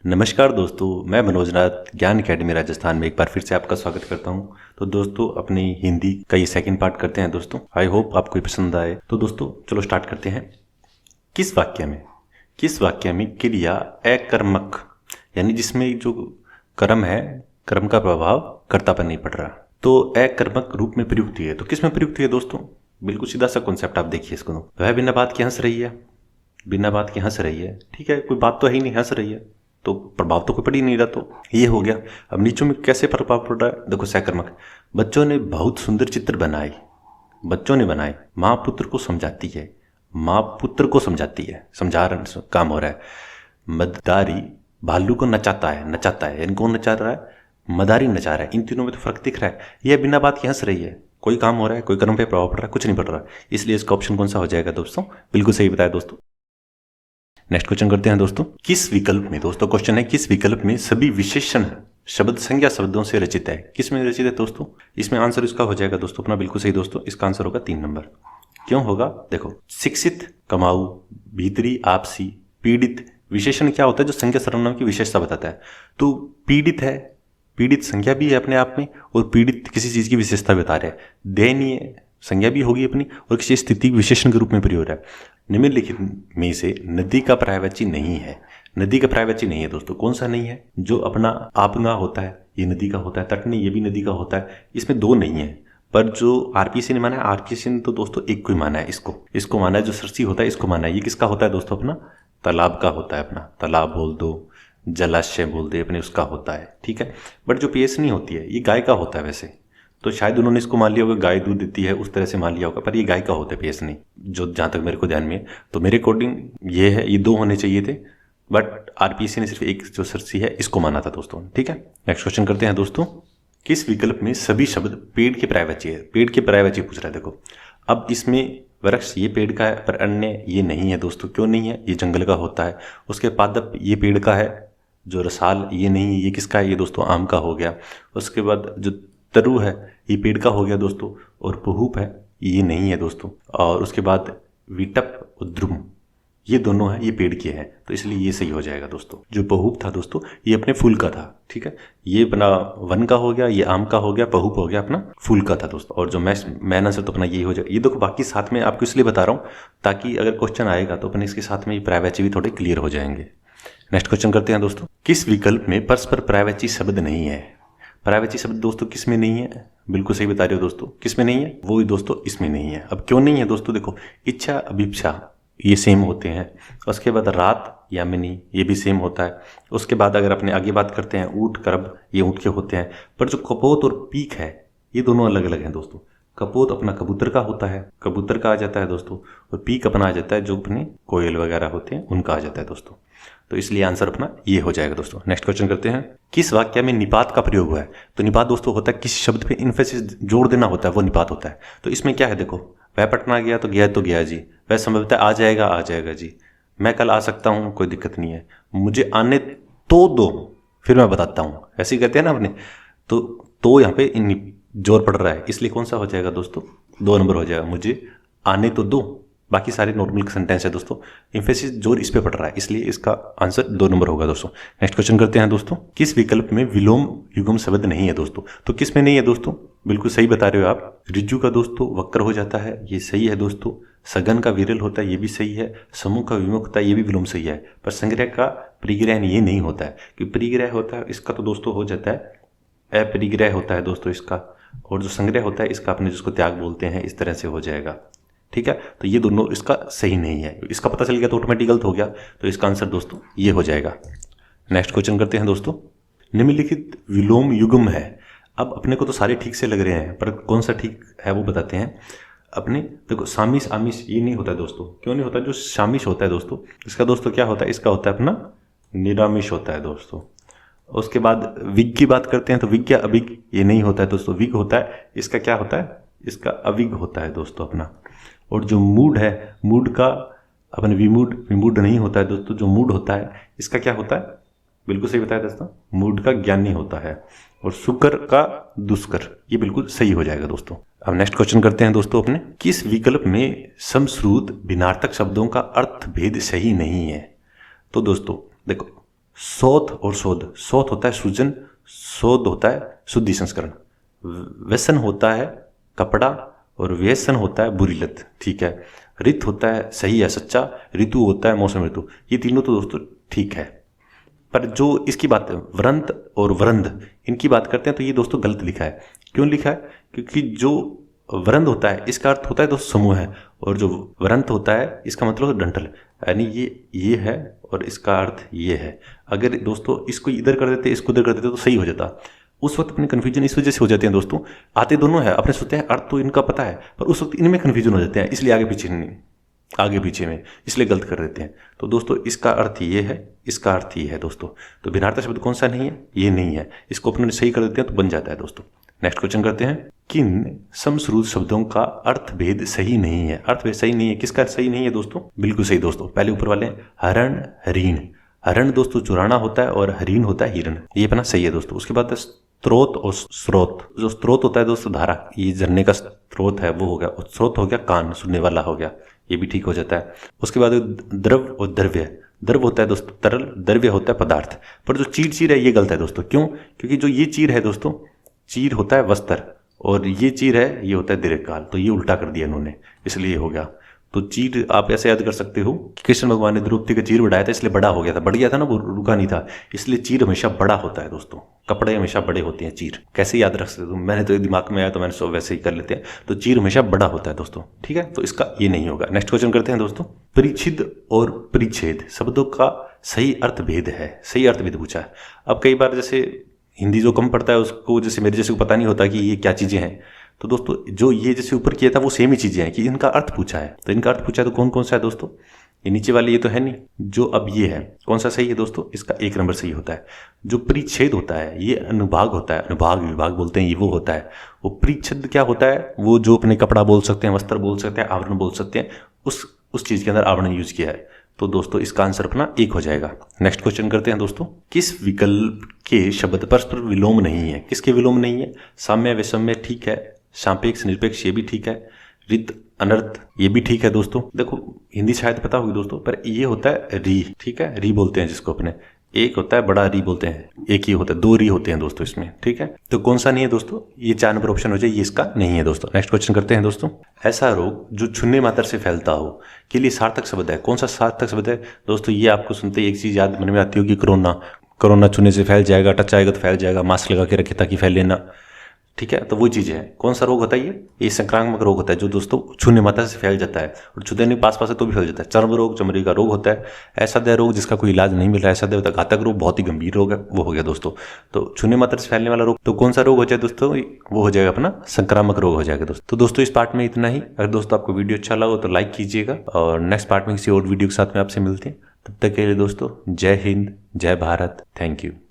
नमस्कार दोस्तों, मैं मनोज नाथ ज्ञान अकेडमी राजस्थान में एक बार फिर से आपका स्वागत करता हूं। तो दोस्तों, अपनी हिंदी का ये सेकंड पार्ट करते हैं दोस्तों। आई होप आपको ये पसंद आए। तो दोस्तों चलो स्टार्ट करते हैं। किस वाक्य में क्रिया अकर्मक, यानी जिसमें जो कर्म है, कर्म का प्रभाव कर्ता पर नहीं पड़ रहा, तो अकर्मक रूप में प्रयुक्त हुई है। तो किस में प्रयुक्त हुई है दोस्तों? बिल्कुल सीधा सा कॉन्सेप्ट आप देखिए इसको। वह बिना बात के हंस रही है, बिना बात के हंस रही है। ठीक है, कोई बात तो है ही नहीं, हंस रही है तो प्रभाव तो कोई पड़ ही नहीं रहा। तो ये हो गया। अब नीचों में कैसे प्रभाव पड़ रहा है देखो। सकर्मक, बच्चों ने बहुत सुंदर चित्र बनाए। बच्चों ने बनाए, माँ पुत्र को समझाती है, माँ पुत्र को समझाती है, समझा रहा काम हो रहा है। मदारी भालू को नचाता है, यानी कौन नचा रहा है? मदारी नचा रहा है। इन तीनों में तो फर्क दिख रहा है। यह बिना बात के हंस रही है, कोई काम हो रहा है, कोई कर्म पे प्रभाव पड़ रहा है, कुछ नहीं पड़ रहा। इसलिए इसका ऑप्शन कौन सा हो जाएगा दोस्तों? बिल्कुल सही बताया दोस्तों। नेक्स्ट क्वेश्चन करते हैं दोस्तों। किस विकल्प में, दोस्तों क्वेश्चन है किस विकल्प में सभी विशेषण शब्द संज्ञा शब्दों से रचित है? किस में रचित है दोस्तों? इसमें आंसर इसका हो जाएगा दोस्तों अपना बिल्कुल सही दोस्तों। इसका आंसर होगा 3 नंबर। क्यों होगा देखो। शिक्षित, कमाऊ, भीतरी, आपसी, पीड़ित विशेषण क्या होता है? जो संज्ञा सर्वनाम की विशेषता बताता है। तो पीड़ित है, पीड़ित संज्ञा भी है अपने आप में, और पीड़ित किसी चीज की विशेषता बता रहे हैं। दयनीय संज्ञा भी होगी अपनी, और किसी स्थिति विशेषण के रूप में प्रयोग है। निम्नलिखित में से नदी का पर्यायवाची नहीं है। नदी का पर्यायवाची नहीं है दोस्तों। कौन सा नहीं है? जो अपना आपगा होता है ये नदी का होता है, तटनी ये भी नदी का होता है। इसमें 2 नहीं है। पर जो आरपीसी ने माना है, आरपीसी ने तो दोस्तों एक को ही माना है। इसको माना है। जो सरसी होता है इसको माना है। ये किसका होता है दोस्तों? अपना तालाब का होता है। अपना तालाब बोल दो, जलाशय बोल दे, अपने उसका होता है। ठीक है। बट जो पेयसनी होती है ये गाय का होता है वैसे तो। शायद उन्होंने इसको मान लिया होगा गाय दूध देती है, उस तरह से मान लिया होगा, पर ये गाय का होता है पेयसनी, जो जहां तक मेरे को ध्यान में है। तो मेरे अकॉर्डिंग ये है, ये 2 होने चाहिए थे, बट आरपीसी ने सिर्फ एक जो सरसी है इसको माना था दोस्तों। ठीक है। नेक्स्ट क्वेश्चन करते हैं दोस्तों। किस विकल्प में सभी शब्द पेड़ के पर्यायवाची है? पेड़ के पर्यायवाची पूछ रहा है देखो। अब इसमें वृक्ष ये पेड़ का है, पर अन्य ये नहीं है दोस्तों। क्यों नहीं है? ये जंगल का होता है। उसके पादप ये पेड़ का है। जो रसाल ये नहीं है, ये किसका है? ये दोस्तों आम का हो गया। उसके बाद जो तरु है ये पेड़ का हो गया दोस्तों, और पहूप है ये नहीं है दोस्तों। और उसके बाद विटप और द्रुम ये दोनों है, ये पेड़ के हैं, तो इसलिए ये सही हो जाएगा दोस्तों। जो पहूप था दोस्तों ये अपने फूल का था। ठीक है। ये अपना वन का हो गया, ये आम का हो गया, पहूप हो गया अपना फूल का था दोस्तों। और जो मैन आंसर तो अपना यही हो जाएगा। ये देखो, बाकी साथ में आपको इसलिए बता रहा हूँ ताकि अगर क्वेश्चन आएगा तो अपने इसके साथ में पर्यायवाची भी थोड़े क्लियर हो जाएंगे। नेक्स्ट क्वेश्चन करते हैं दोस्तों। किस विकल्प में परस्पर पर्यायवाची शब्द नहीं है? पर्यायवाची शब्द दोस्तों किस में नहीं है? बिल्कुल सही बता रहे हो दोस्तों। किस में नहीं है? वो ही दोस्तों इसमें नहीं है। अब क्यों नहीं है दोस्तों? देखो, इच्छा, अभिप्सा ये सेम होते हैं। उसके बाद रात, यामिनी ये भी सेम होता है। उसके बाद अगर अपने आगे बात करते हैं, ऊंट, करब ये ऊंट के होते हैं। पर जो कपोत और पीक है ये दोनों अलग अलग हैं दोस्तों। कपोत अपना कबूतर का होता है, कबूतर का आ जाता है दोस्तों, और पीक अपना आ जाता है जो अपने कोयल वगैरह होते हैं उनका आ जाता है दोस्तों। तो इसलिए आंसर अपना ये हो जाएगा दोस्तों। नेक्स्ट क्वेश्चन करते हैं। किस वाक्य में निपात का प्रयोग हुआ है? तो निपात दोस्तों होता है किसी शब्द पे इन्फेसिस जोड़ देना होता है, वो निपात होता है। तो इसमें क्या है देखो, वह पटना गया तो गया जी, वह संभवतः आ जाएगा जी, मैं कल आ सकता हूँ कोई दिक्कत नहीं है, मुझे आने तो दो फिर मैं बताता हूँ, ऐसे ही कहते हैं ना अपने। तो यहाँ पे जोर पड़ रहा है, इसलिए कौन सा हो जाएगा दोस्तों? 2 नंबर हो जाएगा, मुझे आने तो दो। बाकी सारे नॉर्मल सेंटेंस है दोस्तों, इम्फेसिस जोर इस पे पड़ रहा है, इसलिए इसका आंसर 2 नंबर होगा दोस्तों। नेक्स्ट क्वेश्चन करते हैं दोस्तों। किस विकल्प में विलोम युगम शब्द नहीं है दोस्तों? तो किस में नहीं है दोस्तों? बिल्कुल सही बता रहे हो आप। रिज्जु का दोस्तों वक्र हो जाता है, ये सही है दोस्तों। सघन का विरल होता है, ये भी सही है। समूह का विमुख होता है, ये भी विलोम सही है। पर संग्रह का परिग्रह ये नहीं होता है, कि परिग्रह होता है इसका तो दोस्तों हो जाता है अपरिग्रह होता है दोस्तों इसका, और जो संग्रह होता है इसका अपने जिसको त्याग बोलते हैं, इस तरह से हो जाएगा। ठीक है। तो ये दोनों इसका सही नहीं है, इसका पता चल गया तो ऑटोमेटिक गलत हो गया, तो इसका आंसर दोस्तों ये हो जाएगा। नेक्स्ट क्वेश्चन करते हैं दोस्तों। निम्नलिखित विलोम युग्म है। अब अपने को तो सारे ठीक से लग रहे हैं, पर कौन सा ठीक है वो बताते हैं अपने। देखो, सामिश आमिश ये नहीं होता है दोस्तों। क्यों नहीं होता? जो शामिश होता है दोस्तों इसका दोस्तों क्या होता है? इसका होता है अपना निरामिश होता है दोस्तों। उसके बाद विग की बात करते हैं तो विग या अविग ये नहीं होता है दोस्तों, विग होता है। इसका क्या होता है? इसका अविग होता है दोस्तों अपना। और जो मूड है, मूड का अपने विमूड नहीं होता है दोस्तों। जो मूड होता है इसका क्या होता है? बिल्कुल सही बताया दोस्तों, मूड का ज्ञानी होता है। और शुक्र का दुष्कर, ये बिल्कुल सही हो जाएगा दोस्तों। अब नेक्स्ट क्वेश्चन करते हैं दोस्तों अपने। किस विकल्प में समश्रुत भिन्नार्थक शब्दों का अर्थ भेद सही नहीं है? तो दोस्तों देखो, शोथ और शोध। शोथ होता है सृजन, शोध होता है शुद्धि संस्करण। व्यसन होता है कपड़ा और व्यसन होता है बुरी लत। ठीक है। रित होता है सही या सच्चा, ऋतु होता है मौसम ऋतु। ये तीनों तो दोस्तों ठीक है, पर जो इसकी बात है व्रंत और वृंद, इनकी बात करते हैं तो ये दोस्तों गलत लिखा है। क्यों लिखा है? क्योंकि जो वृंद होता है इसका अर्थ होता है दोस्तों समूह है, और जो वृंत होता है इसका मतलब डंठल, यानी ये है और इसका अर्थ ये है। अगर दोस्तों इसको इधर कर देते इसको इधर कर देते तो सही हो जाता। उस वक्त अपने कन्फ्यूजन इस वजह से हो जाते हैं दोस्तों, आते दोनों है, अपने सोचते हैं अर्थ तो इनका पता है, पर उस वक्त इनमें कन्फ्यूजन हो जाते हैं, इसलिए आगे पीछे में इसलिए गलत कर देते हैं। तो दोस्तों इसका अर्थ ये है, इसका अर्थ ये है दोस्तों। तो भिन्नार्थ शब्द कौन सा नहीं है? ये नहीं है। इसको अपने सही कर देते हैं तो बन जाता है दोस्तों। नेक्स्ट क्वेश्चन करते हैं। किन समश्रुत शब्दों का अर्थ भेद सही नहीं है? अर्थ भेद सही नहीं है, किसका सही नहीं है दोस्तों? बिल्कुल सही दोस्तों। पहले ऊपर वाले हरण हरीण। हरण दोस्तों चुराना होता है और हरीण होता है हिरण, ये अपना सही है दोस्तों। उसके बाद स्त्रोत और स्रोत। जो स्त्रोत होता है दोस्तों धारा, ये झरने का स्त्रोत है वो हो गया, और स्रोत हो गया कान, सुनने वाला हो गया, ये भी ठीक हो जाता है। उसके बाद द्रव और द्रव्य। द्रव होता है दोस्तों तरल, द्रव्य होता है पदार्थ। पर जो चीर है ये गलत है दोस्तों। क्यों? क्योंकि जो ये चीर है दोस्तों, चीर होता है वस्त्र, और ये चीर है ये होता है दीर्घकाल, तो ये उल्टा कर दिया इन्होंने, इसलिए हो गया। तो चीर आप ऐसे याद कर सकते हो कि कृष्ण भगवान ने द्रौपदी का चीर बढ़ाया था, इसलिए बड़ा हो गया था, बढ़ गया था ना, वो रुका नहीं था, इसलिए चीर हमेशा बड़ा होता है दोस्तों। कपड़े हमेशा बड़े होते हैं, चीर कैसे याद रख सकते हो? मैंने तो दिमाग में आया तो मैंने वैसे ही कर लेते हैं। तो चीर हमेशा बड़ा होता है दोस्तों। ठीक है, तो इसका ये नहीं होगा। नेक्स्ट क्वेश्चन करते हैं दोस्तों। परिच्छिद और परिच्छेद शब्दों का सही अर्थ भेद है, सही अर्थ भेद पूछा है। अब कई बार जैसे हिंदी जो कम पढ़ता है उसको, जैसे मेरे जैसे को पता नहीं होता कि ये क्या चीजें हैं, तो दोस्तों जो ये जैसे ऊपर किया था वो सेम ही चीजें हैं कि इनका अर्थ पूछा है। तो इनका अर्थ पूछा है तो कौन कौन सा है दोस्तों? ये नीचे वाले ये तो है नहीं, जो अब ये है कौन सा सही है दोस्तों? इसका 1 नंबर सही होता है। जो परिच्छेद होता है ये अनुभाग होता है, अनुभाग विभाग बोलते हैं, ये वो होता है। वो परिच्छेद क्या होता है? वो जो अपने कपड़ा बोल सकते हैं, वस्त्र बोल सकते हैं, आवरण बोल सकते हैं, उस चीज के अंदर आवरण यूज किया है। तो दोस्तों इसका आंसर अपना 1 हो जाएगा। नेक्स्ट क्वेश्चन करते हैं दोस्तों। किस विकल्प के शब्द परस्पर विलोम नहीं है? किसके विलोम नहीं है? साम्य वैषम्य ठीक है, सापेक्ष निरपेक्ष ये भी ठीक है, रित अनर्थ ये भी ठीक है दोस्तों। देखो हिंदी शायद पता होगी दोस्तों, पर ये होता है री। ठीक है, री बोलते हैं जिसको अपने, एक होता है बड़ा री बोलते हैं, एक ही होता है, 2 री होते हैं दोस्तों इसमें। ठीक है, तो कौन सा नहीं है दोस्तों? ये 4 नंबर ऑप्शन हो जाए, ये इसका नहीं है दोस्तों। नेक्स्ट क्वेश्चन करते हैं दोस्तों। ऐसा रोग जो छूने मात्र से फैलता हो के लिए सार्थक शब्द है, कौन सा सार्थक शब्द है दोस्तों? ये आपको सुनते ही एक चीज याद मन में आती होगी, कोरोना छूने से फैल जाएगा, टच आएगा तो फैल जाएगा, मास्क लगा के रखे ताकि फैल लेना। ठीक है, तो वो चीज़ है। कौन सा रोग होता है? ये संक्रामक रोग होता है, जो दोस्तों छूने मात्र से फैल जाता है, और छूते नहीं पास है तो भी फैल जाता है। चर्म रोग चमड़ी का रोग होता है। ऐसा दय रोग जिसका कोई इलाज नहीं मिल रहा है, ऐसा दय घातक रोग, बहुत ही गंभीर रोग है, वो हो गया दोस्तों। तो छूने मात्र से फैलने वाला रोग तो कौन सा रोग हो जाए दोस्तों? वो हो जाएगा अपना संक्रामक रोग हो जाएगा दोस्तों। तो दोस्तों इस पार्ट में इतना ही। अगर दोस्तों आपको वीडियो अच्छा लगा तो लाइक कीजिएगा, और नेक्स्ट पार्ट में किसी और वीडियो के साथ में आपसे मिलते हैं। तब तक के लिए दोस्तों जय हिंद, जय भारत, थैंक यू।